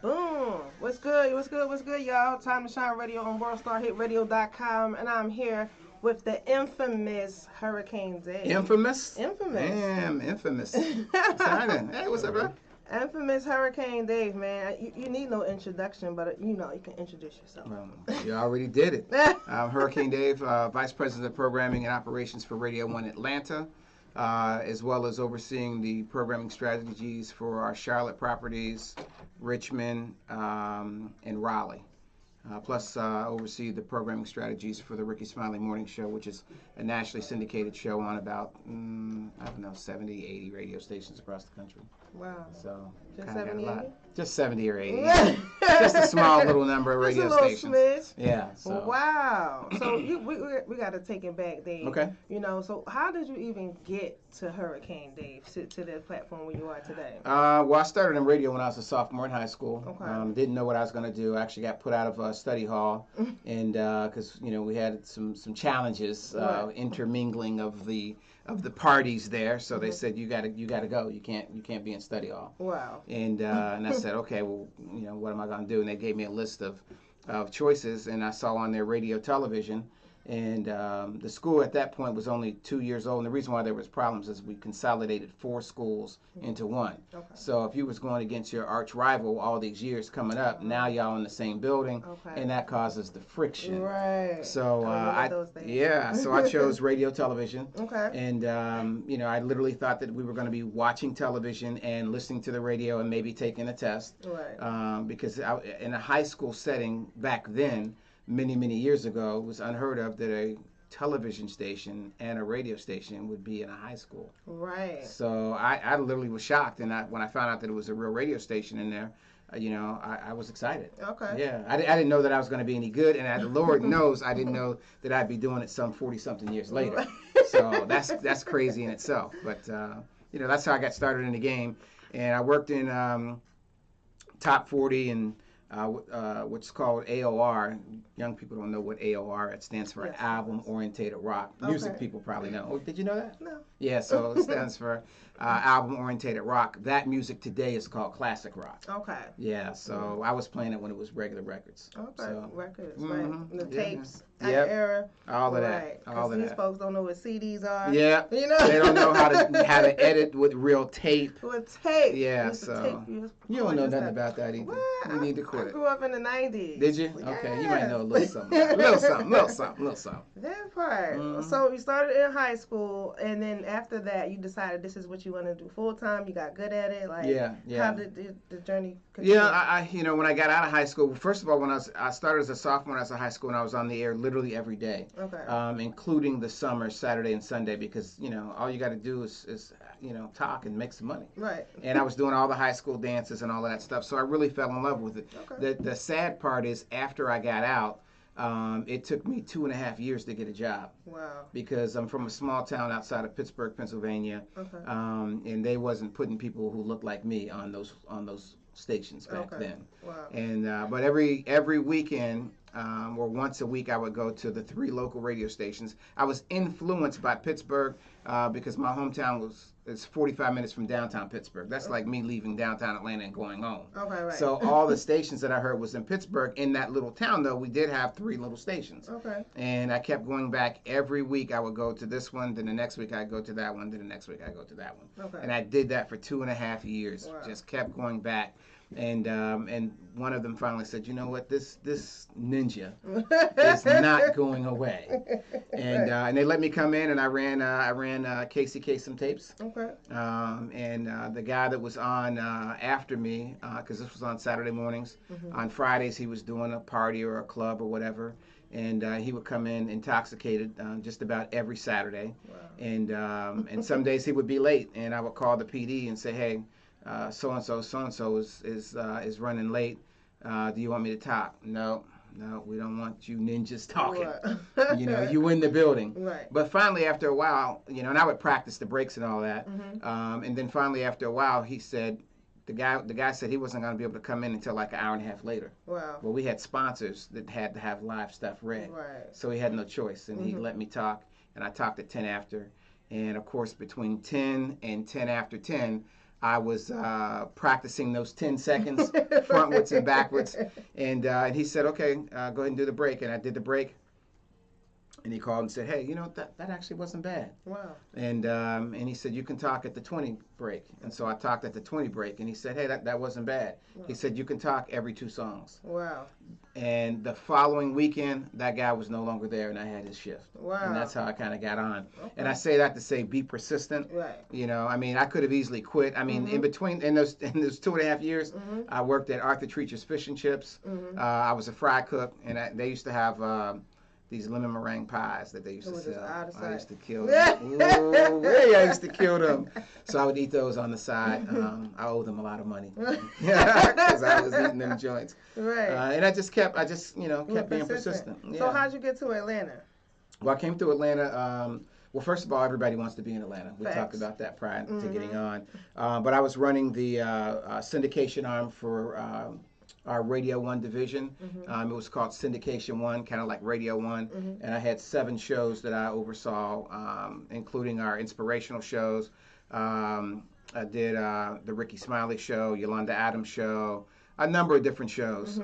Boom. What's good? What's good? What's good, y'all? Time to Shine Radio on WorldStarHitRadio.com. And I'm here with the infamous Hurricane Dave. Infamous? Infamous. Damn, infamous. What's happening? Hey, what's up, bro? Infamous Hurricane Dave, man. You need no introduction, but you can introduce yourself. You already did it. I'm Hurricane Dave, Vice President of Programming and Operations for Radio 1 Atlanta, as well as overseeing the programming strategies for our Charlotte properties, Richmond, and Raleigh. Plus, oversee the programming strategies for the Ricky Smiley Morning Show, which is a nationally syndicated show on about, 70, 80 radio stations across the country. Wow. So, Just kind of got a 70, lot. 80? Just 70 or 80. Just a small little number of radio Just a little stations. smidge. Yeah. So. Wow. So we got to take it back, Dave. Okay. So how did you even get to Hurricane Dave, to the platform where you are today? Well, I started in radio when I was a sophomore in high school. Okay. Didn't know what I was going to do. I actually got put out of study hall, and because we had some challenges, Right. intermingling of the parties there. So they said you got to go. You can't be in study hall. Wow. And I said, okay, well, what am I going to do? And they gave me a list of choices, and I saw on their radio, television. And the school at that point was only 2 years old. And the reason why there was problems is we consolidated 4 schools into one. Okay. So if you was going against your arch rival all these years coming up, now y'all in the same building, Okay. and that causes the friction. Right. So I remember those days. so I chose radio television. Okay. And I literally thought that we were going to be watching television and listening to the radio and maybe taking a test. Right. Because in a high school setting back then, many years ago, it was unheard of that a television station and a radio station would be in a high school. Right. So I literally was shocked, and when I found out that it was a real radio station in there, I was excited. Okay. Yeah, I didn't know that I was going to be any good, and the Lord knows I didn't know that I'd be doing it some 40-something years later. So that's crazy in itself. But that's how I got started in the game, and I worked in Top 40 and what's called AOR. Young people don't know what AOR. It stands for Album Oriented Rock. Music people probably know. Oh, did you know that? No. Yeah, so it stands for Album Oriented Rock. That music today is called classic rock. Okay. Yeah, so I was playing it when it was regular records. Okay. So, Records, right? The tapes, Yep. era. All of Right. that. All of these that. folks don't know what CDs are. Yeah. You know. They don't know how to edit with real tape. With tape. Yeah, Used to so tape, you don't know nothing stuff. about that either. What? You need to quit I it. grew up in the 90s. Did you? Yeah. Okay, you might know a little something. Little something. That part. Mhm. So you started in high school, and then after that, you decided this is what you want to do full time. You got good at it. Like, Yeah. How did the journey continue? Yeah, I when I got out of high school, first of all, when I started as a sophomore when I was in high school, and I was on the air literally every day, Okay. including the summer, Saturday and Sunday, because all you got to do is talk and make some money. Right. And I was doing all the high school dances and all of that stuff, so I really fell in love with it. Okay. The sad part is after I got out, it took me 2.5 years to get a job. Wow. Because I'm from a small town outside of Pittsburgh, Pennsylvania, Okay. and they wasn't putting people who looked like me on those stations back then. Wow. And but every weekend or once a week I would go to the 3 local radio stations. I was influenced by Pittsburgh because my hometown is 45 minutes from downtown Pittsburgh. That's like me leaving downtown Atlanta and going home. Okay, right. So all the stations that I heard was in Pittsburgh. In that little town, though, we did have 3 little stations. Okay. And I kept going back every week. I would go to this one, then the next week I'd go to that one, then the next week I'd go to that one. Okay. And I did that for 2.5 years. Wow. Just kept going back. And one of them finally said, you know what, this ninja is not going away. And they let me come in, and I ran Casey Kasem tapes. Okay. And the guy that was on after me, because this was on Saturday mornings, on Fridays he was doing a party or a club or whatever. And he would come in intoxicated just about every Saturday. Wow. And some days he would be late, and I would call the PD and say, hey, so and so is running late. Do you want me to talk? No, we don't want you ninjas talking. Right. You in the building. Right. But finally, after a while, and I would practice the breaks and all that. And then finally, after a while, he said, the guy said he wasn't going to be able to come in until like an hour and a half later. Wow. Well, we had sponsors that had to have live stuff read. Right. So he had no choice, and he let me talk, and I talked at 10 after. And of course, between 10 and 10 after 10, I was practicing those 10 seconds frontwards and backwards. And he said, okay, go ahead and do the break. And I did the break. And he called and said, hey, that actually wasn't bad. Wow. And he said, you can talk at the 20 break. And so I talked at the 20 break. And he said, hey, that wasn't bad. Wow. He said, you can talk every 2 songs. Wow. And the following weekend, that guy was no longer there, and I had his shift. Wow. And that's how I kind of got on. Okay. And I say that to say be persistent. Right. I mean, I could have easily quit. I mean, in those 2.5 years, I worked at Arthur Treacher's Fish and Chips. I was a fry cook, and they used to have these lemon meringue pies that they used to sell. I used to kill them. I used to kill them. So I would eat those on the side. I owed them a lot of money because I was eating them joints. Right. And I just kept being persistent. Yeah. So how'd you get to Atlanta? Well, I came to Atlanta. Well, first of all, everybody wants to be in Atlanta. We talked about that prior to getting on. But I was running the syndication arm for our Radio 1 division. It was called Syndication 1, kind of like Radio 1. And I had 7 shows that I oversaw, including our inspirational shows. I did the Ricky Smiley Show, Yolanda Adams Show, a number of different shows.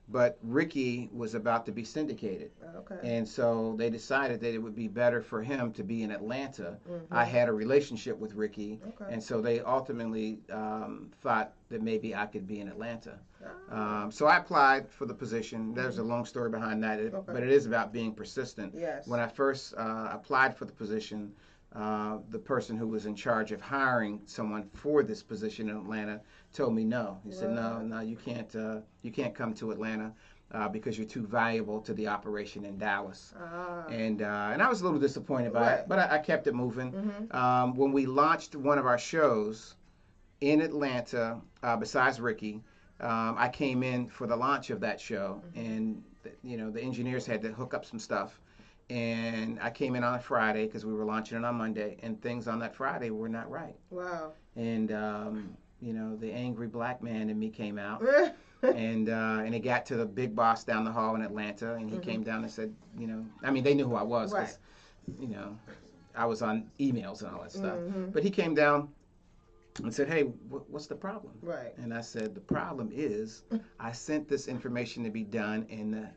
But Ricky was about to be syndicated. Okay. And so they decided that it would be better for him to be in Atlanta. I had a relationship with Ricky. Okay. And so they ultimately thought that maybe I could be in Atlanta. So I applied for the position. There's a long story behind that, but it is about being persistent. Yes. When I first applied for the position, the person who was in charge of hiring someone for this position in Atlanta told me no. He said, no, you can't come to Atlanta because you're too valuable to the operation in Dallas. And I was a little disappointed by it, but I kept it moving. When we launched one of our shows in Atlanta, besides Ricky, I came in for the launch of that show, and the engineers had to hook up some stuff. And I came in on a Friday because we were launching it on Monday, and things on that Friday were not right. Wow. And the angry black man in me came out, and it got to the big boss down the hall in Atlanta, and he came down and said, I mean, they knew who I was because, I was on emails and all that stuff. But he came down and said, hey, what's the problem? Right. And I said, the problem is I sent this information to be done, and the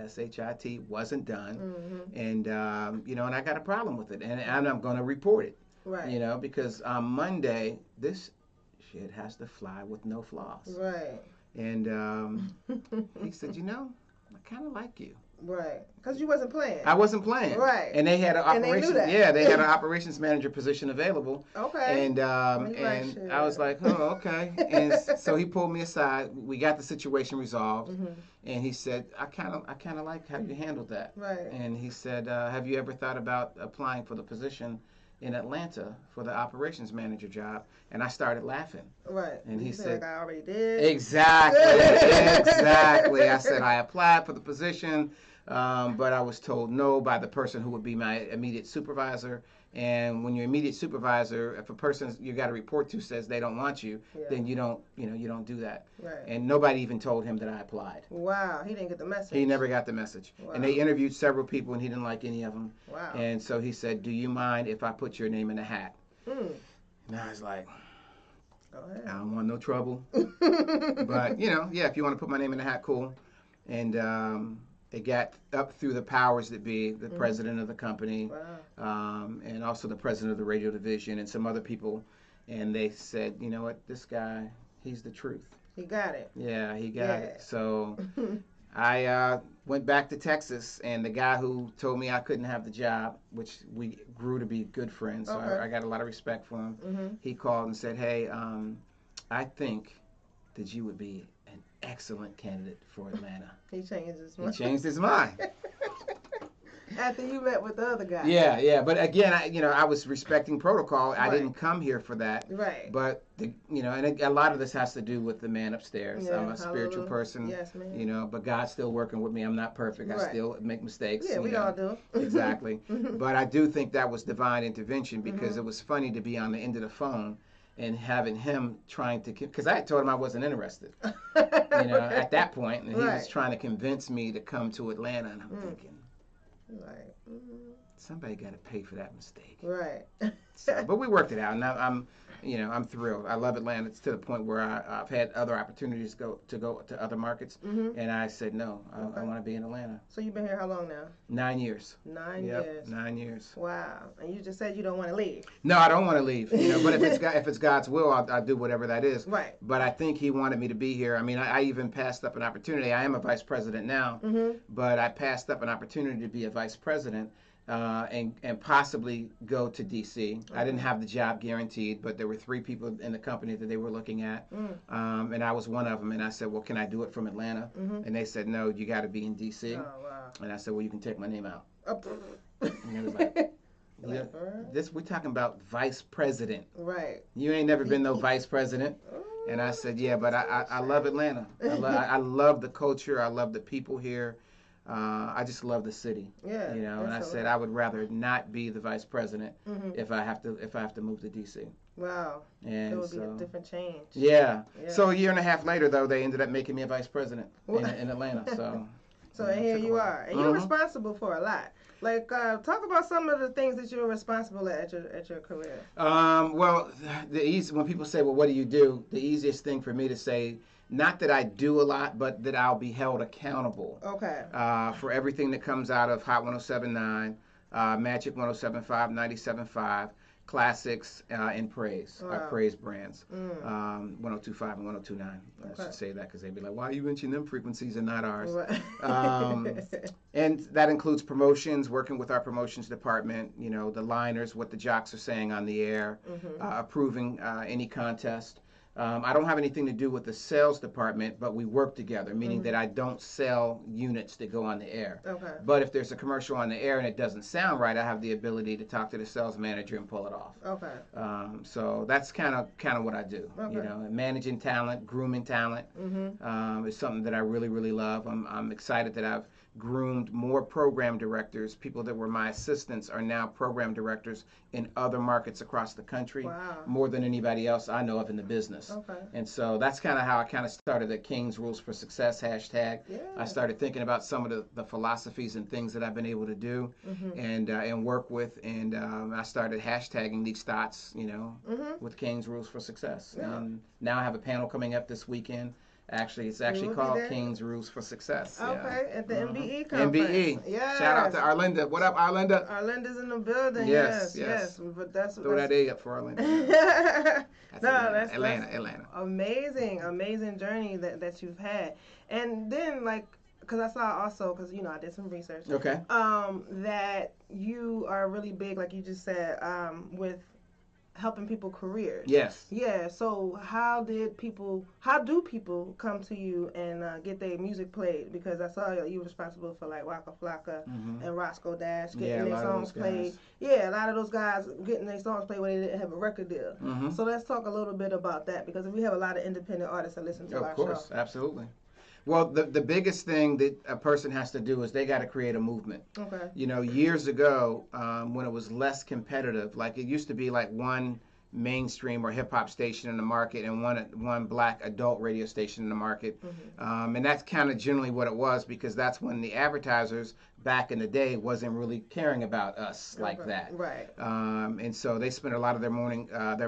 SHIT wasn't done, and and I got a problem with it, and I'm going to report it, right? Because on Monday this shit has to fly with no flaws, right? And he said, I kind of like you, right? Because you wasn't playing. I wasn't playing, right? And they had an operations, they had an operations manager position available, okay. And I was like, oh, okay, and so he pulled me aside. We got the situation resolved. And he said, I kind of like how you handled that. Right. And he said, have you ever thought about applying for the position in Atlanta for the operations manager job? And I started laughing. Right. And he said, like I already did. Exactly. Exactly. I said, I applied for the position, but I was told no by the person who would be my immediate supervisor. And when your immediate supervisor, if a person you got to report to says they don't want you, then you don't do that. Right. And nobody even told him that I applied. Wow, he didn't get the message. He never got the message. Wow. And they interviewed several people, and he didn't like any of them. Wow. And so he said, do you mind if I put your name in the hat? And I was like, go ahead. I don't want no trouble. But, if you want to put my name in the hat, cool. And it got up through the powers that be, the president of the company, and also the president of the radio division, and some other people. And they said, you know what, this guy, he's the truth. He got it. Yeah, he got it. So I went back to Texas, and the guy who told me I couldn't have the job, which we grew to be good friends, so I got a lot of respect for him. He called and said, hey, I think that you would be an excellent candidate for Atlanta. He changed his mind. He changed his mind. After you met with the other guy. Yeah. But again, I was respecting protocol. I didn't come here for that. Right. But and a lot of this has to do with the man upstairs. Yeah, I'm a spiritual person. Yes, man. But God's still working with me. I'm not perfect. I still make mistakes. Yeah, we all do. Exactly. But I do think that was divine intervention, because it was funny to be on the end of the phone and having him trying to, because I had told him I wasn't interested, at that point, and he was trying to convince me to come to Atlanta, and I'm thinking, somebody got to pay for that mistake. Right. But we worked it out, and you know, I'm thrilled. I love Atlanta. It's to the point where I've had other opportunities to go to other markets, and I said no. I want to be in Atlanta. So you've been here how long now? 9 years. 9 Yep, years. 9 years. Wow. And you just said you don't want to leave. No, I don't want to leave. You know, but if it's God's will, I'll do whatever that is. Right. But I think He wanted me to be here. I mean, I even passed up an opportunity. I am a vice president now, but I passed up an opportunity to be a vice president. And possibly go to D.C. I didn't have the job guaranteed, but there were 3 people in the company that they were looking at, and I was one of them. And I said, well, can I do it from Atlanta? And they said, no, you got to be in D.C. Oh, wow. And I said, well, you can take my name out. Oh. And it was like, yeah, this we're talking about vice president. Right. You ain't never been no vice president. And I said, yeah, but I love Atlanta. I love the culture. I love the people here. I just love the city, yeah, you know. And I said I would rather not be the vice president if I have to move to D.C. Wow, and it would be a different change. Yeah. So a year and a half later, though, they ended up making me a vice president in Atlanta. So here you are, and you're responsible for a lot. Like, talk about some of the things that you're responsible at your career. Well, when people say, well, what do you do? The easiest thing for me to say. Not that I do a lot, but that I'll be held accountable for everything that comes out of Hot 107.9, Magic 107.5, 97.5, Classics, and Praise, our Praise brands, 102.5 and 102.9. I should say that because they'd be like, why are you mentioning them frequencies and not ours? And that includes promotions, working with our promotions department, you know, the liners, what the jocks are saying on the air, approving any contest. I don't have anything to do with the sales department, but we work together, meaning that I don't sell units that go on the air. But if there's a commercial on the air and it doesn't sound right, I have the ability to talk to the sales manager and pull it off. So that's kind of what I do. You know, managing talent, grooming talent is something that I really, really love. I'm excited that I've groomed more program directors. People that were my assistants are now program directors in other markets across the country, more than anybody else I know of in the business. And so that's kind of how I kind of started the King's Rules for Success hashtag. I started thinking about some of the philosophies and things that I've been able to do and work with, and I started hashtagging these thoughts, you know, with King's Rules for Success. And now I have a panel coming up this weekend. Actually, it's actually called King's Rules for Success. At the MBE conference. MBE. Yes. Shout out to Arlinda. What up, Arlinda? Arlinda's in the building. Yes. But throw that A up for Arlinda. That's Atlanta. Amazing journey that you've had. And then, like, because I saw also, because, you know, I did some research. That you are really big, like you just said, with helping people careers. Yes. Yeah. So how do people come to you and get their music played? Because I saw you were responsible for like Waka Flocka and Roscoe Dash getting their songs played. Yeah, a lot of those guys getting their songs played when they didn't have a record deal. So let's talk a little bit about that, because we have a lot of independent artists that listen to our show. Of course, absolutely. Well, the biggest thing that a person has to do is they got to create a movement. You know, years ago, when it was less competitive, like it used to be like one mainstream or hip hop station in the market and one black adult radio station in the market. And that's kind of generally what it was, because that's when the advertisers back in the day wasn't really caring about us like that. And so they spent a lot of their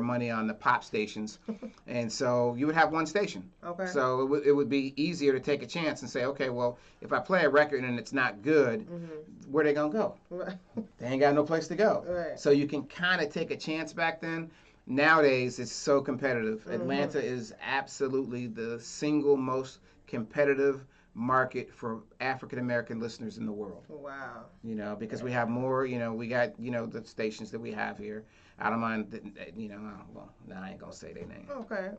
money on the pop stations. And so you would have one station. So it would be easier to take a chance and say, okay, well, if I play a record and it's not good, where they gonna go? They ain't got no place to go. So you can kind of take a chance back then. Nowadays, it's so competitive. Atlanta is absolutely the single most competitive market for African American listeners in the world. Wow. You know, because we have more, you know, we got, you know, the stations that we have here. I don't mind, you know, well, no, I ain't gonna say their name.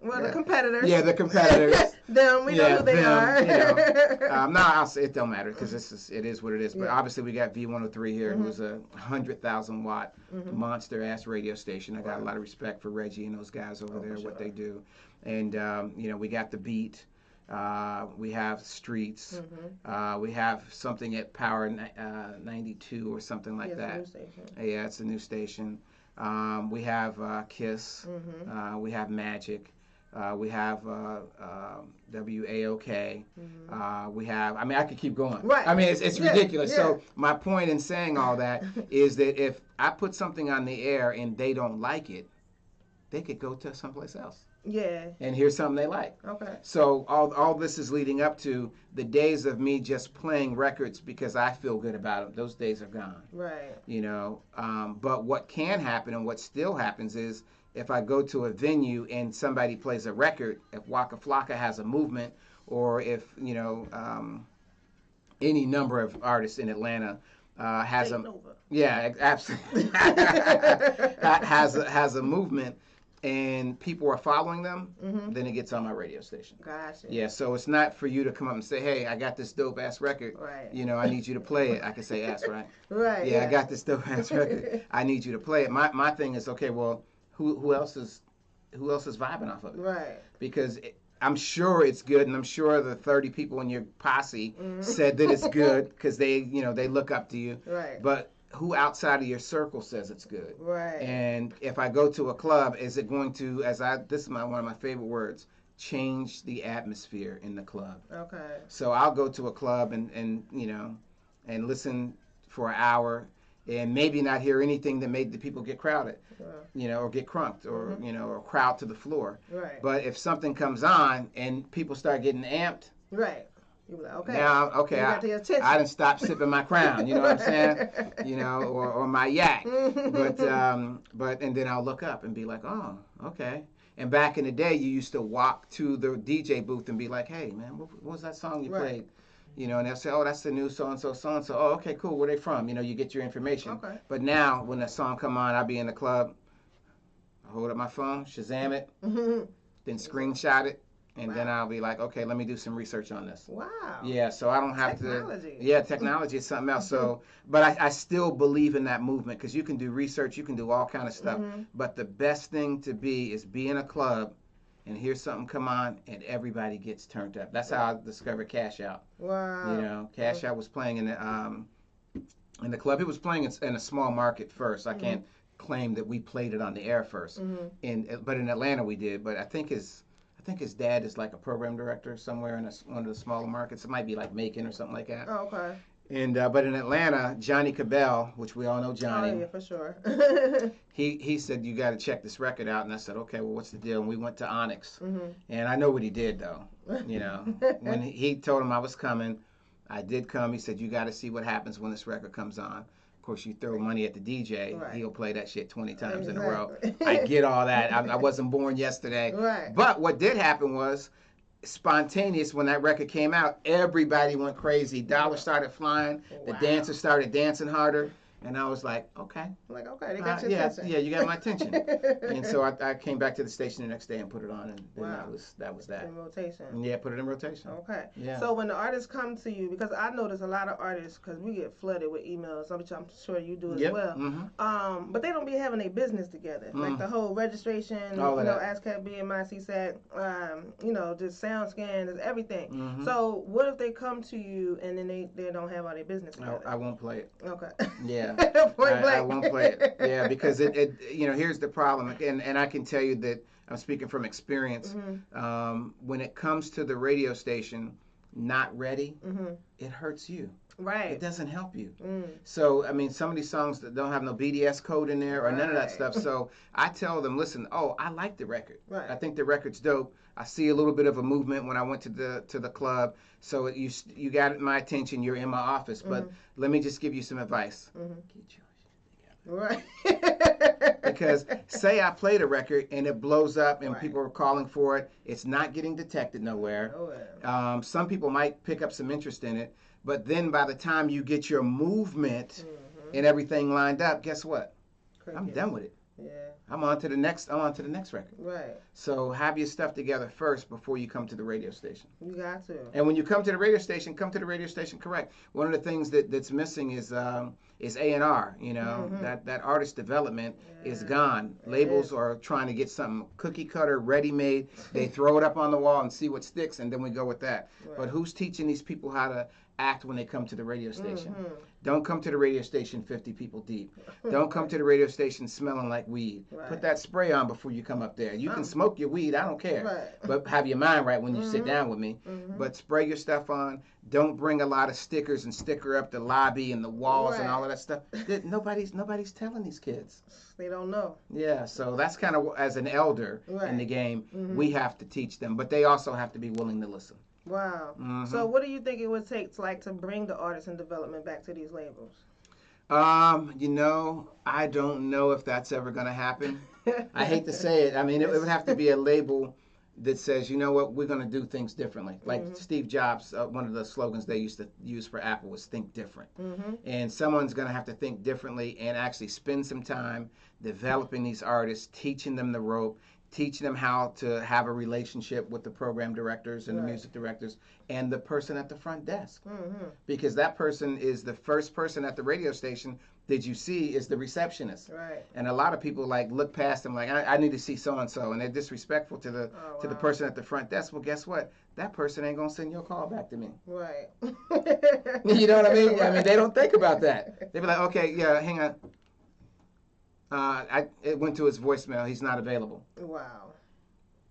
Well, the competitors. Yeah, the competitors. Them, we know who they are. You know. No, I'll say it don't matter, because it is what it is. But obviously, we got V103 here, who's a 100,000 watt monster ass radio station. I got a lot of respect for Reggie and those guys over there, what they do. And you know, we got the Beat. We have Streets. We have something at Power 92 or something like that. It's a new station. Yeah, it's a new station. We have Kiss. We have Magic. We have WAOK. We have, I mean, I could keep going. I mean, it's ridiculous. So my point in saying all that is that if I put something on the air and they don't like it, they could go to someplace else. Yeah. And hear something they like. Okay. So all this is leading up to the days of me just playing records because I feel good about them. Those days are gone. Right. You know, but what can happen and what still happens is if I go to a venue and somebody plays a record, if Waka Flocka has a movement, or if, you know, any number of artists in Atlanta has absolutely has a movement, and people are following them, then it gets on my radio station. Gotcha. Yeah, so it's not for you to come up and say, hey, I got this dope ass record. Right. You know, I need you to play it. I can say ass, right? Right. Yeah, I got this dope ass record. I need you to play it. My thing is, okay, well, who else is vibing off of it? Right. Because I'm sure it's good, and I'm sure the 30 people in your posse said that it's good because they look up to you. Right. But who outside of your circle says it's good? Right. And if I go to a club, is it going to, this is one of my favorite words, change the atmosphere in the club? Okay. So I'll go to a club and listen for an hour and maybe not hear anything that made the people get crowded, or get crunked, or or crowd to the floor. Right. But if something comes on and people start getting amped, right. You be like, okay. Now, okay, I didn't stop sipping my Crown. You know what I'm saying? Or my yak. But and then I'll look up and be like, oh, okay. And back in the day, you used to walk to the DJ booth and be like, hey, man, what was that song you played? And they'll say, oh, that's the new so-and-so, so-and-so. Oh, okay, cool. Where they from? You get your information. Okay. But now, when that song come on, I'll be in the club, I hold up my phone, Shazam it, then screenshot it, and then I'll be like, okay, let me do some research on this. Wow. Yeah, so I don't have technology. Yeah, technology is something else. So, but I still believe in that movement because you can do research, you can do all kind of stuff. But the best thing to be in a club and hear something come on and everybody gets turned up. That's how I discovered Cash Out. Wow. Cash Out was playing in the club. It was playing in a small market first. I can't claim that we played it on the air first. But in Atlanta we did. But I think his dad is like a program director somewhere in one of the smaller markets. It might be like Macon or something like that. Oh, okay. And but in Atlanta, Johnny Cabell, which we all know Johnny. Oh, yeah, for sure. he said, you got to check this record out. And I said, okay, well, what's the deal? And we went to Onyx. And I know what he did, though. When he told him I was coming, I did come. He said, you got to see what happens when this record comes on. Of course, you throw money at the DJ, he'll play that shit 20 times in a row. I get all that. I wasn't born yesterday. Right. But what did happen was, spontaneous, when that record came out, everybody went crazy. Dollars started flying. The dancers started dancing harder. And I was like, okay. Like, okay, they got your attention. Yeah, you got my attention. And so I came back to the station the next day and put it on, and then that was that. In rotation. Yeah, put it in rotation. Okay. Yeah. So when the artists come to you, because I notice a lot of artists, because we get flooded with emails, which I'm sure you do as well. But they don't be having their business together. Like the whole registration, ASCAP, BMI, CSAC, just sound scans, everything. So what if they come to you and then they don't have all their business together? I won't play it. Okay. Yeah. I won't play it. Yeah, because it here's the problem, and I can tell you that I'm speaking from experience. When it comes to the radio station not ready, it hurts you. Right. It doesn't help you. So, I mean, some of these songs that don't have no BDS code in there or none of that stuff. So I tell them, listen, I like the record. Right. I think the record's dope. I see a little bit of a movement when I went to the club. So you got my attention. You're in my office. But let me just give you some advice. Get your shit together. Right. Because say I played a record and it blows up and people are calling for it. It's not getting detected nowhere. Some people might pick up some interest in it. But then by the time you get your movement and everything lined up, guess what? I'm done with it. Yeah. I'm on to the next record. Right. So have your stuff together first before you come to the radio station. You got to. And when you come to the radio station, come to the radio station correct. One of the things that's missing is A&R, that artist development is gone. Labels are trying to get something cookie cutter, ready made. They throw it up on the wall and see what sticks, and then we go with that. Right. But who's teaching these people how to act when they come to the radio station. Don't come to the radio station 50 people deep. Don't come to the radio station smelling like weed. Put that spray on before you come up there. You can smoke your weed, I don't care. But have your mind right when you sit down with me. But spray your stuff on. Don't bring a lot of stickers and sticker up the lobby and the walls and all of that stuff. Nobody's telling these kids. They don't know. Yeah, so that's kind of, as an elder in the game, we have to teach them. But they also have to be willing to listen. Wow. So what do you think it would take to bring the artists in development back to these labels? I don't know if that's ever going to happen. I hate to say it. I mean, it would have to be a label that says, you know what, we're going to do things differently. Like Steve Jobs, one of the slogans they used to use for Apple was think different. And someone's going to have to think differently and actually spend some time developing these artists, teaching them the rope, teaching them how to have a relationship with the program directors and the music directors and the person at the front desk. Because that person is the first person at the radio station that you see is the receptionist. And a lot of people look past them like, I need to see so-and-so, and they're disrespectful to the person at the front desk. Well, guess what? That person ain't gonna send your call back to me. You know what I mean? I mean, they don't think about that. They be like, okay, yeah, hang on. It went to his voicemail. He's not available. Wow.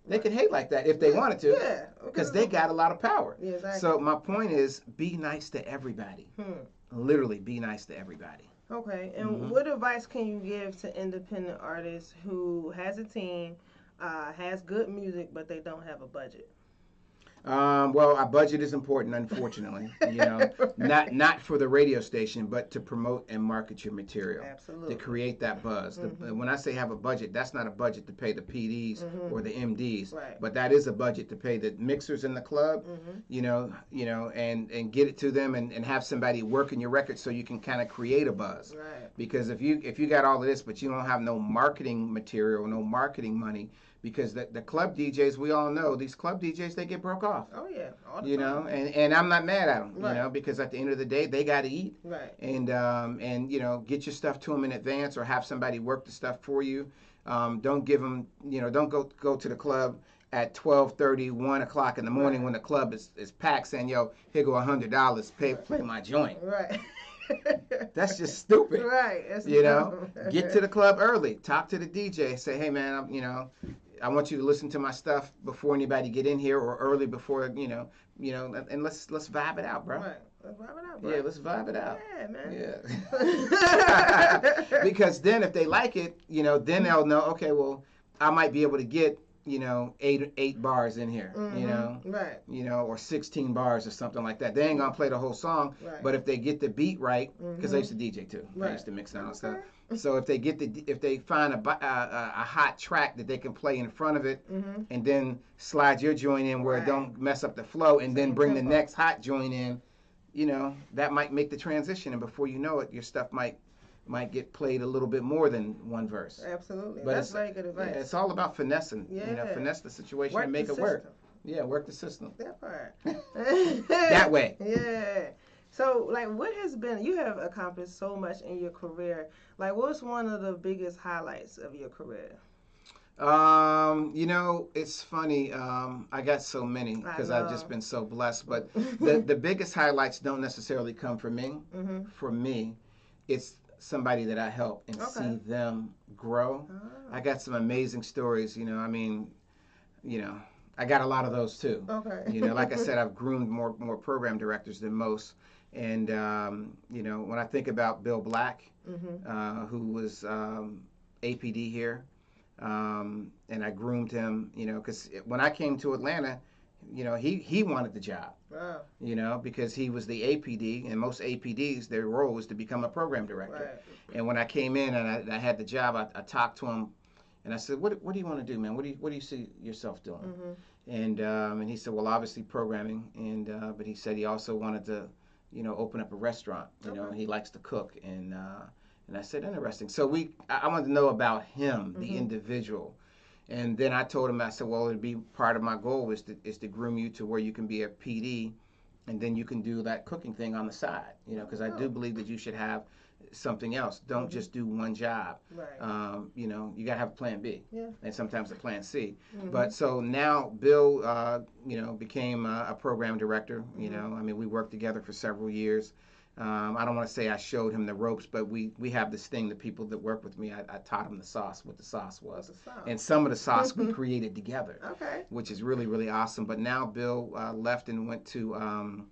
They could hate like that if they wanted to. Yeah. Because they got a lot of power. Yeah, exactly. So my point is, be nice to everybody. Literally, be nice to everybody. Okay. And what advice can you give to independent artists who has a team, has good music, but they don't have a budget? Well, our budget is important, unfortunately. Not for the radio station, but to promote and market your material. Absolutely. To create that buzz. When I say have a budget, that's not a budget to pay the PDs or the MDs, but that is a budget to pay the mixers in the club. And get it to them and have somebody working your record so you can kind of create a buzz. Because if you got all of this, but you don't have no marketing material, no marketing money. Because the club DJs, we all know, these club DJs, they get broke off. Oh, yeah. All the time. And I'm not mad at them, because at the end of the day, they got to eat. And get your stuff to them in advance or have somebody work the stuff for you. Don't give them, don't go to the club at 12:30, 1 o'clock in the morning when the club is packed saying, yo, here go $100, play my joint. That's just stupid. Get to the club early. Talk to the DJ. Say, hey, man, I want you to listen to my stuff before anybody get in here or early before, and let's vibe it out, bro. Let's vibe it out, bro. Yeah, let's vibe it out. Yeah, man. Yeah. Because then if they like it, then they'll know, okay, well, I might be able to get, 8 bars in here, or 16 bars or something like that. They ain't gonna play the whole song, but if they get the beat right, because I used to DJ too, I used to mix down stuff. So if they find a hot track that they can play in front of it, and then slide your joint in where it don't mess up the flow, and then bring the next hot joint in, that might make the transition, and before you know it, your stuff might get played a little bit more than one verse. Absolutely. But that's very good advice. Yeah, it's all about finessing. Finesse the situation and make it work. Yeah, work the system. That part. That way. Yeah. So, what has been, you have accomplished so much in your career. What's one of the biggest highlights of your career? It's funny. I got so many because I've just been so blessed. But the biggest highlights don't necessarily come from me. For me, it's somebody that I help and see them grow. I got some amazing stories, I got a lot of those too. Like I said, I've groomed more program directors than most. And, when I think about Bill Black, who was APD here, and I groomed him, because when I came to Atlanta, he wanted the job. Because he was the APD, and most APDs, their role was to become a program director. And when I came in and I had the job, I talked to him, and I said, "What do you want to do, man? What do you see yourself doing?" And he said, "Well, obviously programming," and but he said he also wanted to, open up a restaurant. He likes to cook, and I said, "Interesting." So I wanted to know about him, the individual. And then I told him, I said, well, it'd be part of my goal is to groom you to where you can be a PD, and then you can do that cooking thing on the side, because I do believe that you should have, something else. Don't just do one job. Right. You know, you got to have a plan B. Yeah. And sometimes a plan C. But so now Bill, you know, became a program director. You know, I mean, we worked together for several years. I don't want to say I showed him the ropes, but we have this thing, the people that work with me, I taught them the sauce, what the sauce was. The sauce. And some of the sauce we created together. Okay. Which is really, really awesome. But now Bill left and went to,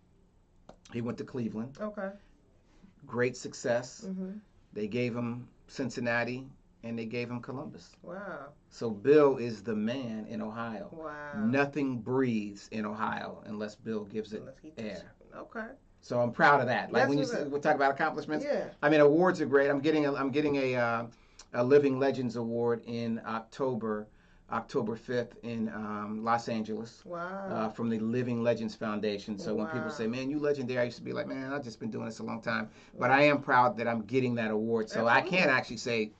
he went to Cleveland. Okay. Great success. They gave him Cincinnati and they gave him Columbus. Wow. So Bill is the man in Ohio. Wow. Nothing breathes in Ohio unless Bill gives it air. Okay. So I'm proud of that. Like That's when you we talk about accomplishments. Yeah. I mean, awards are great. I'm getting a Living Legends award in October 5th in Los Angeles. Wow. From the Living Legends Foundation. So when people say, "Man, you legendary," I used to be like, "Man, I've just been doing this a long time." But I am proud that I'm getting that award. So I can't actually say.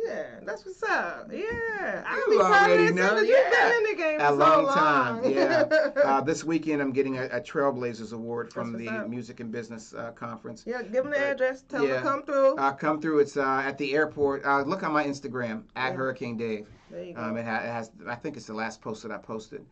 Yeah, that's what's up. Yeah, I You already know. You've been in the game a so long time. Yeah. Yeah. This weekend I'm getting a Trailblazers award from the Music and Business Conference. Yeah, give them the address. Tell them to come through. Come through. It's at the airport. Look on my Instagram at Hurricane Dave. There you go. It has. I think it's the last post that I posted.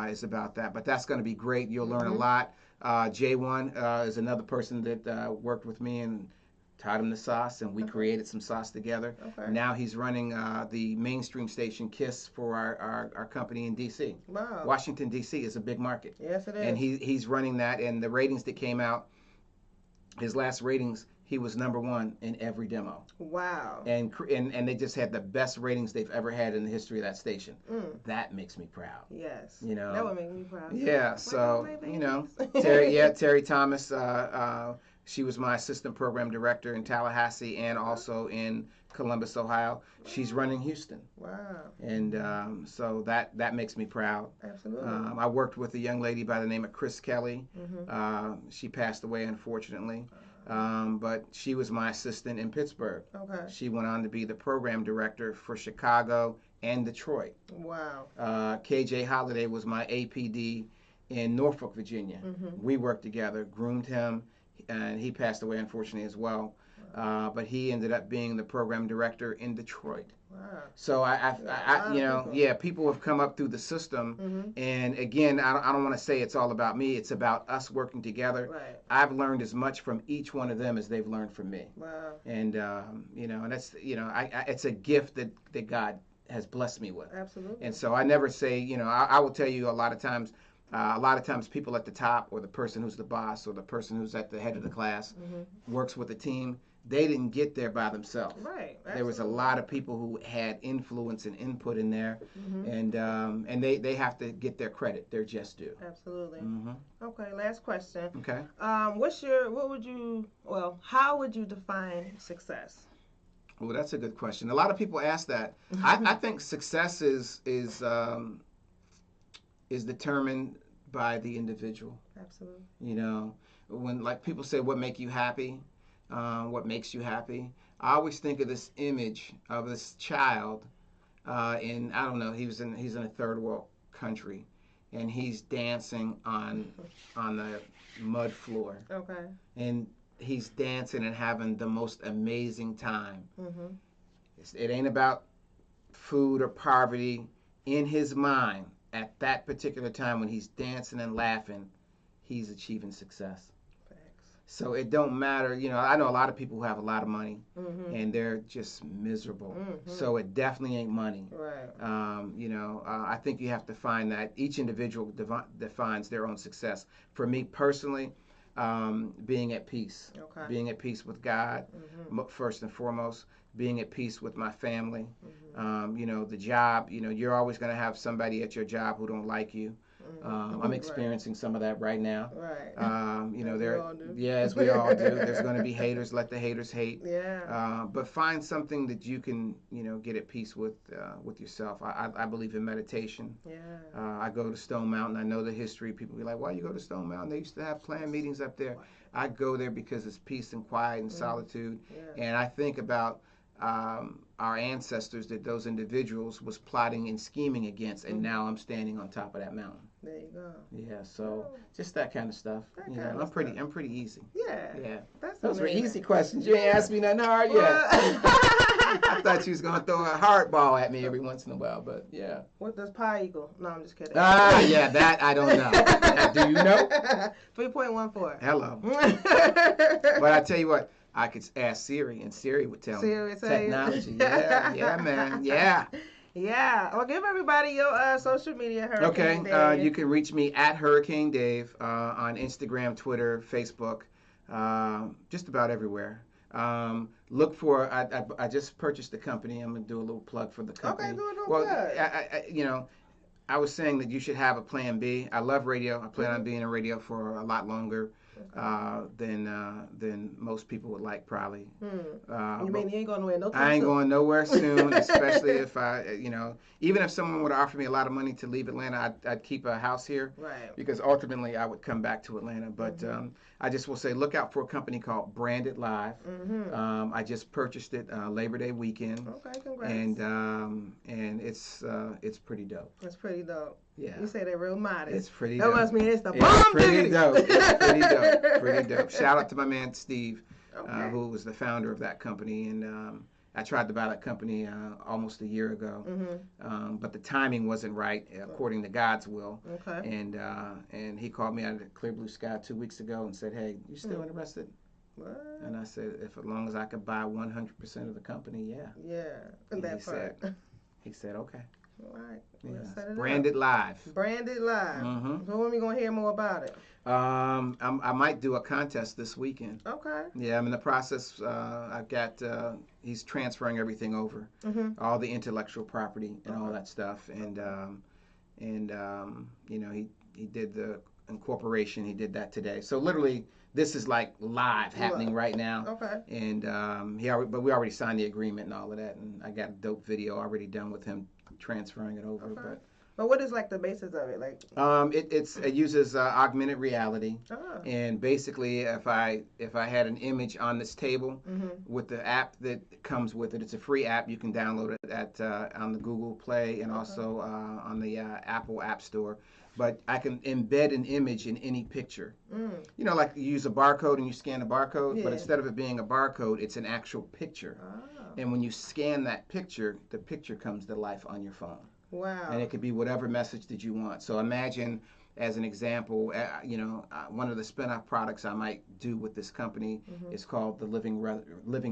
Is about that. But that's going to be great. You'll learn a lot. J1 is another person that worked with me and taught him the sauce, and we created some sauce together. Okay. Now he's running the mainstream station KISS for our company in D.C. Wow. Washington, D.C. is a big market. Yes, it is. And he's running that, and the ratings that came out, his last ratings, he was #1 in every demo. Wow. And they just had the best ratings they've ever had in the history of that station. That makes me proud. Yes. You know. That would make me proud. Yeah. So you know, Terry Thomas. She was my assistant program director in Tallahassee and also in Columbus, Ohio. She's running Houston. Wow. And so that makes me proud. Absolutely. I worked with a young lady by the name of Chris Kelly. She passed away, unfortunately. But she was my assistant in Pittsburgh. Okay. She went on to be the program director for Chicago and Detroit. Wow. KJ Holiday was my APD in Norfolk, Virginia. We worked together, groomed him, and he passed away, unfortunately, as well. But he ended up being the program director in Detroit. Wow. So people have come up through the system, and again, I don't want to say it's all about me. It's about us working together. Right. I've learned as much from each one of them as they've learned from me. Wow. And and that's it's a gift that God has blessed me with. Absolutely. And so I never say, I will tell you a lot of times people at the top, or the person who's the boss, or the person who's at the head of the class, works with a team. They didn't get there by themselves. Right. Absolutely. There was a lot of people who had influence and input in there, and they have to get their credit. They're just due. Absolutely. Okay. Last question. Okay. How would you define success? Well, that's a good question. A lot of people ask that. I think success is determined by the individual. Absolutely. When people say, what make you happy? What makes you happy? I always think of this image of this child in, I don't know, he's in a third world country, and he's dancing on the mud floor. Okay. And he's dancing and having the most amazing time. It ain't about food or poverty. In his mind, at that particular time when he's dancing and laughing, he's achieving success. So it don't matter, I know a lot of people who have a lot of money and they're just miserable. So it definitely ain't money. Right. I think you have to find that each individual defines their own success. For me personally, being at peace. Okay. Being at peace with God, first and foremost. Being at peace with my family. The job, you're always going to have somebody at your job who don't like you. I'm experiencing some of that right now. Right. As we all do. There's going to be haters. Let the haters hate. Yeah. But find something that you can, get at peace with yourself. I believe in meditation. Yeah. I go to Stone Mountain. I know the history. People be like, "Why you go to Stone Mountain? They used to have planned meetings up there." I go there because it's peace and quiet and solitude. Yeah. And I think about our ancestors that those individuals was plotting and scheming against, and now I'm standing on top of that mountain. There you go. Yeah, so just that kind of stuff. I'm pretty easy. Yeah. Those were easy questions. You ain't asked me nothing hard yet. I thought you was gonna throw a hard ball at me every once in a while, but yeah. What does pi equal? No, I'm just kidding. Yeah, that I don't know. Do you know? 3.14. Hello. But I tell you what, I could ask Siri, and Siri would tell me. Technology. Yeah, man. Yeah. Yeah. Well, give everybody your social media. Hurricane Dave. You can reach me at Hurricane Dave on Instagram, Twitter, Facebook, just about everywhere. Look for. I just purchased a company. I'm gonna do a little plug for the company. Okay, do a little plug. I was saying that you should have a plan B. I love radio. I plan on being in radio for a lot longer than most people would like, probably. You mean you ain't going nowhere? I ain't going nowhere soon, especially if even if someone would offer me a lot of money to leave Atlanta, I'd keep a house here. Right. Because ultimately I would come back to Atlanta. But I just will say, look out for a company called Branded Live. I just purchased it Labor Day weekend. Okay, congrats. And it's pretty dope. It's pretty dope. Yeah. You say they're real modest. It's pretty dope. That must mean it's the bomb. Pretty dope. It's pretty dope. Pretty dope. Shout out to my man Steve, who was the founder of that company. And I tried to buy that company almost a year ago, but the timing wasn't right according to God's will. Okay. And he called me out of the clear blue sky 2 weeks ago and said, "Hey, you still interested?" What? And I said, as long as I could buy 100% of the company, yeah. Yeah. And that part. He said, okay. All right. Let's set it Branded up. Live. Branded Live. So when are we going to hear more about it? I might do a contest this weekend. Okay. Yeah, I'm in the process. I've got, he's transferring everything over, all the intellectual property and all that stuff. And he did the incorporation. He did that today. So literally, this is like live happening right now. Okay. And but we already signed the agreement and all of that. And I got a dope video already done with him transferring it over. Okay. But what is like the basis of it? Like it uses augmented reality, and basically if I had an image on this table with the app that comes with it, it's a free app. You can download it at on the Google Play and also on the Apple App Store. But I can embed an image in any picture. You know, like you use a barcode and you scan a barcode, but instead of it being a barcode, it's an actual picture. And when you scan that picture, the picture comes to life on your phone. Wow. And it could be whatever message that you want. So imagine, as an example, one of the spin-off products I might do with this company is called the Living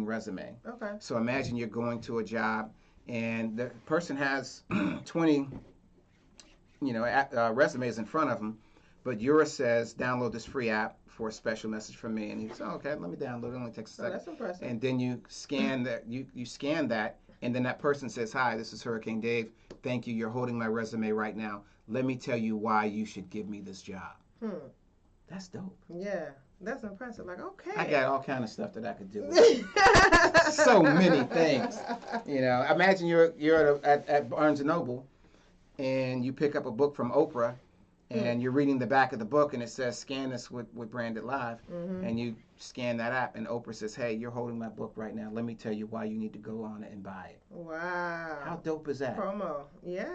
Resume. Okay. So imagine you're going to a job and the person has 20 resumes in front of them, but yours says download this free app for a special message from me, and he says, okay, let me download it. Only takes a second. That's impressive. And then you scan that. You scan that, and then that person says, hi, this is Hurricane Dave. Thank you. You're holding my resume right now. Let me tell you why you should give me this job. That's dope. Yeah. That's impressive. Like, okay. I got all kind of stuff that I could do. So many things. Imagine you're at Barnes & Noble, and you pick up a book from Oprah, and you're reading the back of the book, and it says, scan this with Branded Live, and you scan that app, and Oprah says, hey, you're holding my book right now. Let me tell you why you need to go on it and buy it. Wow. How dope is that? Promo. Yes.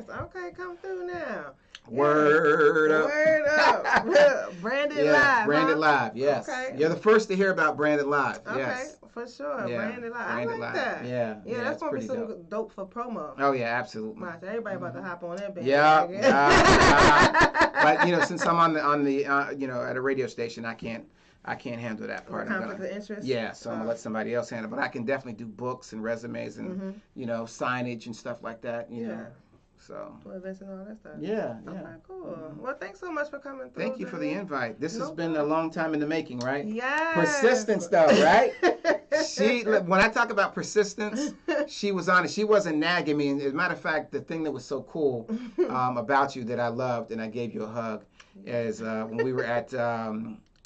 Okay, come through now. Word up. Word up. Branded Live. Branded Live, yes. Okay. You're the first to hear about Branded Live. Okay, yes. For sure. Yeah. Branded Live. Branded I like Live. that. Yeah, that's going to be some dope. dope for promo. Oh, yeah, absolutely. Watch, everybody about to hop on that band. But, since I'm on the at a radio station, I can't handle that part. Conflict of interest? Yeah, so I'm going to let somebody else handle it. But I can definitely do books and resumes and, signage and stuff like that, you know. So. Events and all that stuff. Yeah. Okay, cool. Well, thanks so much for coming through. Thank you for the invite. This has been a long time in the making, right? Yes. Persistence, though, right? When I talk about persistence, she was honest. She wasn't nagging me. And as a matter of fact, the thing that was so cool about you that I loved and I gave you a hug is when we were at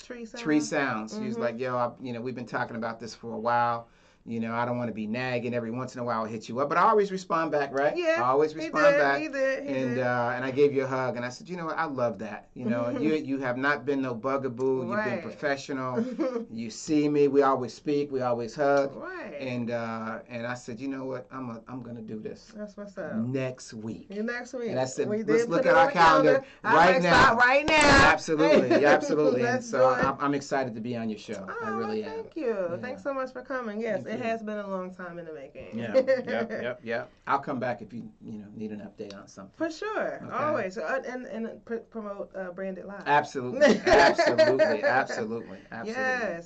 Tree Sounds. She was like, yo, we've been talking about this for a while. You know, I don't want to be nagging. Every once in a while I'll hit you up, but I always respond back, right? Yeah. I always respond back. He did. And I gave you a hug, and I said, you know what? I love that. You know, you have not been no bugaboo. You've been professional. You see me. We always speak. We always hug. Right. And I said, you know what? I'm gonna do this. That's what's up. Next week. Next week. And I said, let's look at our calendar right now. Start right now. Absolutely, absolutely. And so I'm excited to be on your show. I really am. Thank you. Yeah. Thanks so much for coming. Yes, it has been a long time in the making. Yeah. Yep. I'll come back if you need an update on something. For sure, okay. Always, and promote Branded Live. Absolutely. Yes,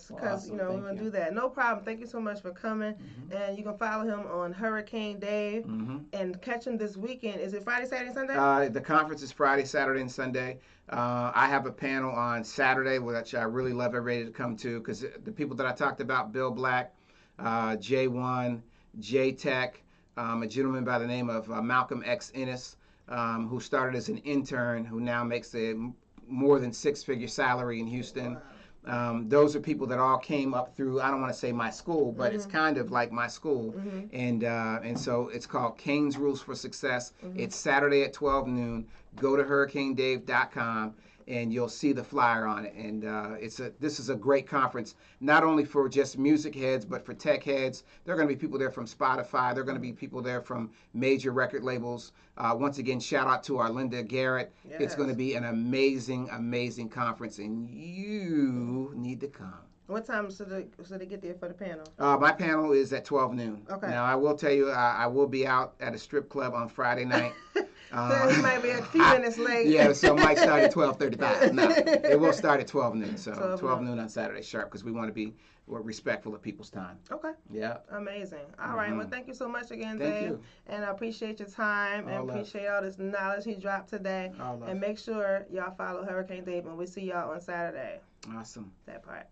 because we want to do that. No problem. Thank you so much for coming, and you can follow him on Hurricane Dave and catch him this weekend. Is it Friday, Saturday, Sunday? The conference is Friday, Saturday, and Sunday. I have a panel on Saturday, which I really love everybody to come to, because the people that I talked about, Bill Black, J1, J-Tech, a gentleman by the name of Malcolm X Ennis, who started as an intern, who now makes a more than six-figure salary in Houston. Wow. Those are people that all came up through, I don't want to say my school, but it's kind of like my school. And so it's called Kane's Rules for Success. It's Saturday at 12 noon. Go to hurricanedave.com and you'll see the flyer on it. And this is a great conference, not only for just music heads, but for tech heads. There are going to be people there from Spotify. There are going to be people there from major record labels. Once again, shout out to Arlinda Garrett. Yes. It's going to be an amazing, amazing conference, and you need to come. What time should they get there for the panel? My panel is at 12 noon. Okay. Now, I will tell you, I will be out at a strip club on Friday night. So he might be a few minutes late. Yeah, so it might start at 12:35. No, it will start at 12 noon. So 12 noon on Saturday sharp, because we want to be respectful of people's time. Okay. Yeah. Amazing. All right. Well, thank you so much again, Dave. Thank you. And I appreciate your time and appreciate all this knowledge he dropped today. And make sure y'all follow Hurricane Dave, and we'll see y'all on Saturday. Awesome. That part.